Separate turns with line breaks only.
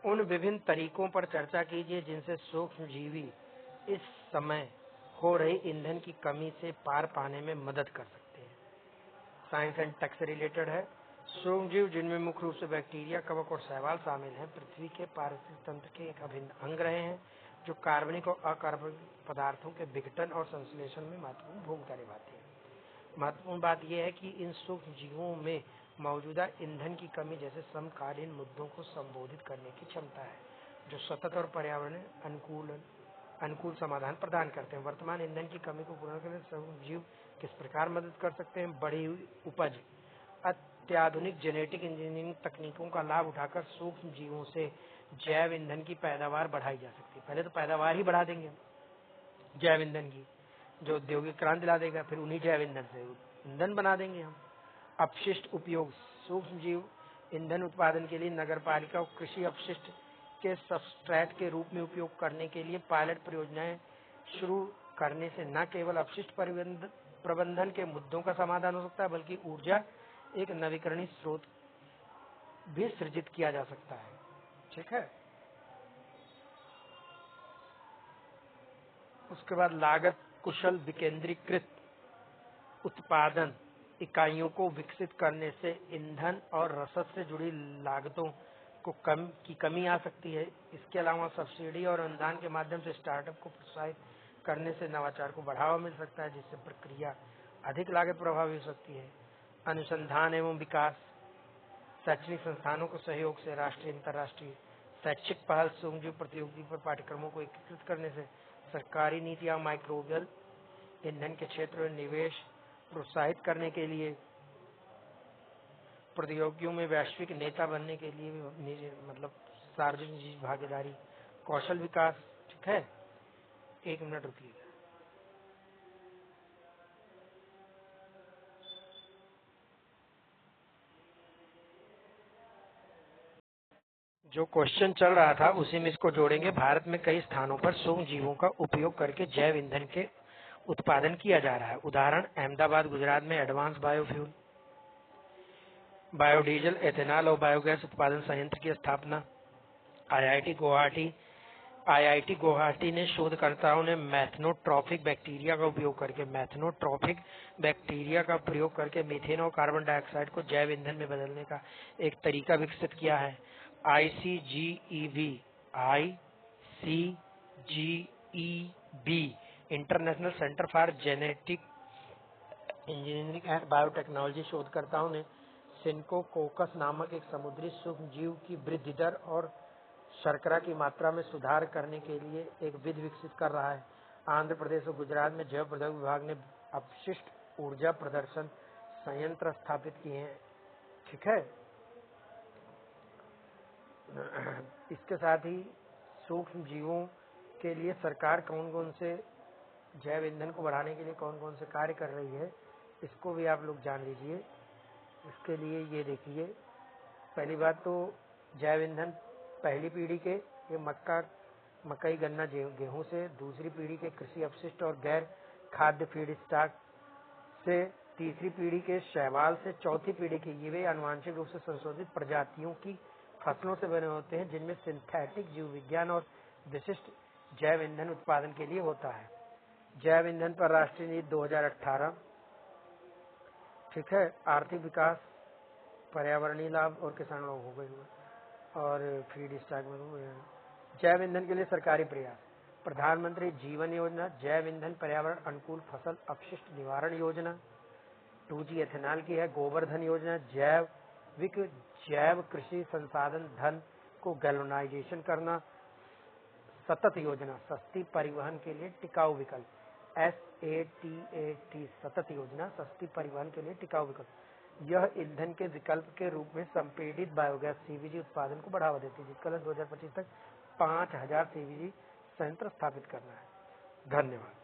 उन विभिन्न तरीकों पर चर्चा कीजिए जिनसे सूक्ष्मजीवी इस समय हो रही ईंधन की कमी से पार पाने में मदद कर सकते हैं। साइंस एंड टेक से रिलेटेड है। सूक्ष्मजीव, जिनमें मुख्य रूप से बैक्टीरिया, कवक और शैवाल शामिल हैं, पृथ्वी के पारिस्थितिक तंत्र के एक अभिन्न अंग रहे हैं जो कार्बनिक और अकार्बनिक पदार्थों के विघटन और संश्लेषण में महत्वपूर्ण भूमिका निभाते हैं। महत्वपूर्ण बात यह है कि इन सूक्ष्म जीवों में मौजूदा ईंधन की कमी जैसे समकालीन मुद्दों को संबोधित करने की क्षमता है, जो सतत और पर्यावरण अनुकूल समाधान प्रदान करते हैं। वर्तमान ईंधन की कमी को पूर्ण करने सूक्ष्म जीव किस प्रकार मदद कर सकते हैं? बढ़ी हुई उपज, अत्याधुनिक जेनेटिक इंजीनियरिंग तकनीकों का लाभ उठाकर सूक्ष्म जीवों से जैव ईंधन की पैदावार बढ़ाई जा सकती है। पहले तो पैदावार ही बढ़ा देंगे जैव ईंधन की, जो औद्योगिक क्रांति ला देगा, फिर उन्हीं जैव ईंधन से ईंधन बना देंगे हम। अपशिष्ट उपयोग, सूक्ष्म जीव ईंधन उत्पादन के लिए नगरपालिका और कृषि अपशिष्ट के सबस्ट्रेट के रूप में उपयोग करने के लिए पायलट परियोजनाएं शुरू करने से न केवल अपशिष्ट प्रबंधन के मुद्दों का समाधान हो सकता है, बल्कि ऊर्जा एक नवीकरणीय स्रोत भी सृजित किया जा सकता है। ठीक है। उसके बाद लागत कुशल विकेंद्रीकृत उत्पादन इकाइयों को विकसित करने से ईंधन और रसद से जुड़ी लागतों को कमी आ सकती है। इसके अलावा सब्सिडी और अनुदान के माध्यम से स्टार्टअप को प्रोत्साहित करने से नवाचार को बढ़ावा मिल सकता है, जिससे प्रक्रिया अधिक लागत प्रभावी हो सकती है। अनुसंधान एवं विकास, शैक्षणिक संस्थानों को सहयोग से राष्ट्रीय अंतर्राष्ट्रीय शैक्षिक पहल सूक्ष्मजीव प्रतियोगी पर पाठ्यक्रमों को एकीकृत करने से सरकारी नीतियां माइक्रोबियल ईंधन के क्षेत्र में निवेश प्रोत्साहित करने के लिए प्रतियोगियों में वैश्विक नेता बनने के लिए मतलब सार्वजनिक भागीदारी, कौशल विकास। ठीक है, 1 मिनट रुकिएगा। जो क्वेश्चन चल रहा था उसी में इसको जोड़ेंगे। भारत में कई स्थानों पर सूक्ष्म जीवों का उपयोग करके जैव ईंधन के उत्पादन किया जा रहा है। उदाहरण, अहमदाबाद गुजरात में एडवांस बायोफ्यूल, बायोडीजल, एथेनॉल और बायोगैस उत्पादन संयंत्र की स्थापना। आईआईटी गुवाहाटी ने शोधकर्ताओं ने मैथनोट्रॉपिक बैक्टीरिया का प्रयोग करके मीथेन और कार्बन डाइऑक्साइड को जैव ईंधन में बदलने का एक तरीका विकसित किया है। ICGEB international centre for genetic engineering and biotechnology शोधकर्ताओं ने सिनकोकोकस नामक एक समुद्री सूक्ष्म जीव की वृद्धि दर और शर्करा की मात्रा में सुधार करने के लिए एक विधि विकसित कर रहा है। आंध्र प्रदेश और गुजरात में जैव प्रौद्योगिकी विभाग ने अपशिष्ट ऊर्जा प्रदर्शन संयंत्र स्थापित किए हैं। ठीक है। इसके साथ ही सूक्ष्म जीवों के लिए सरकार कौन कौन से जैव ईंधन को बढ़ाने के लिए कौन कौन से कार्य कर रही है, इसको भी आप लोग जान लीजिए। इसके लिए ये देखिए, पहली बात तो जैव ईंधन पहली पीढ़ी के ये मकई, गन्ना, गेहूं से, दूसरी पीढ़ी के कृषि अपशिष्ट और गैर खाद्य फीड स्टॉक से, तीसरी पीढ़ी के शैवाल से, चौथी पीढ़ी के ये वे आनुवांशिक रूप से संशोधित प्रजातियों की फसलों से बने होते हैं, जिनमें सिंथेटिक जीव विज्ञान और विशिष्ट जैव ईंधन उत्पादन के लिए होता है। जैव ईंधन पर राष्ट्रीय नीति 2018। ठीक है। आर्थिक विकास, पर्यावरणीय लाभ और किसान लोग हो गए और फीड स्टॉक में जैव ईंधन के लिए सरकारी प्रयास। प्रधानमंत्री जीवन योजना, जैव ईंधन पर्यावरण अनुकूल फसल अपशिष्ट निवारण योजना। 2G एथेनॉल की है। गोवर्धन योजना, जैव कृषि संसाधन धन को गैल्वेनाइजेशन करना। सतत योजना, सस्ती परिवहन के लिए टिकाऊ विकल्प। SATAT सतत योजना, सस्ती परिवहन के लिए टिकाऊ विकल्प। यह ईंधन के विकल्प के रूप में संपीड़ित बायोगैस CBG उत्पादन को बढ़ावा देती है, जिसका लक्ष्य 2025 तक 5000 CBG संयंत्र स्थापित करना है। धन्यवाद।